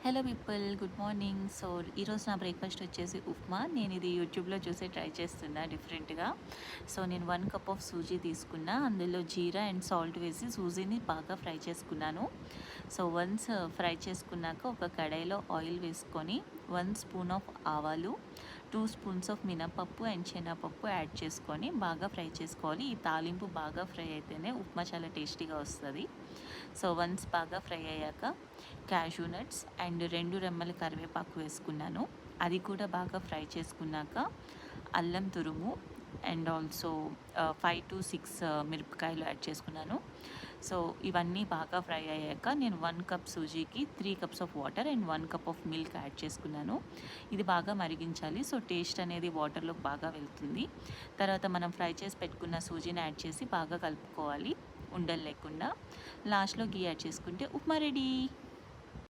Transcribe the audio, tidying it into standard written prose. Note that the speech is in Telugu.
Hello people, good morning. So ఈరోజు నా బ్రేక్ఫాస్ట్ వచ్చేసి ఉప్మా. నేను ఇది యూట్యూబ్లో చూసి ట్రై చేస్తున్నా డిఫరెంట్గా. సో నేను 1 కప్ ఆఫ్ సూజీ తీసుకున్నా, అందులో జీరా అండ్ సాల్ట్ వేసి సూజీని బాగా ఫ్రై చేసుకున్నాను. సో వన్స్ ఫ్రై చేసుకున్నాక ఒక కడాయిలో ఆయిల్ వేసుకొని 1 స్పూన్ ఆఫ్ ఆవాలు, 2 స్పూన్స్ ఆఫ్ మినపప్పు అండ్ శనగపప్పు యాడ్ చేసుకొని బాగా ఫ్రై చేసుకోవాలి. ఈ తాలింపు బాగా ఫ్రై అయితేనే ఉప్మా చాలా టేస్టీగా వస్తుంది. సో వన్స్ బాగా ఫ్రై అయ్యాక క్యాషూ నట్స్ అండ్ 2 రెమ్మల కరివేపాకు వేసుకున్నాను. అది కూడా బాగా ఫ్రై చేసుకున్నాక అల్లం తురుము అండ్ ఆల్సో 5 to 6 మిరపకాయలు యాడ్ చేసుకున్నాను. సో ఇవన్నీ బాగా ఫ్రై అయ్యాక నేను 1 కప్ సూజీకి 3 cups of water and 1 cup of milk add చేసుకున్నాను. ఇది బాగా మరిగించాలి. సో టేస్ట్ అనేది వాటర్లోకి బాగా వెళ్తుంది. తర్వాత మనం ఫ్రై చేసి పెట్టుకున్న సూజీని యాడ్ చేసి బాగా కలుపుకోవాలి ఉండలు లేకుండా. లాస్ట్లో గీ యాడ్ చేసుకుంటే ఉప్మా రెడీ.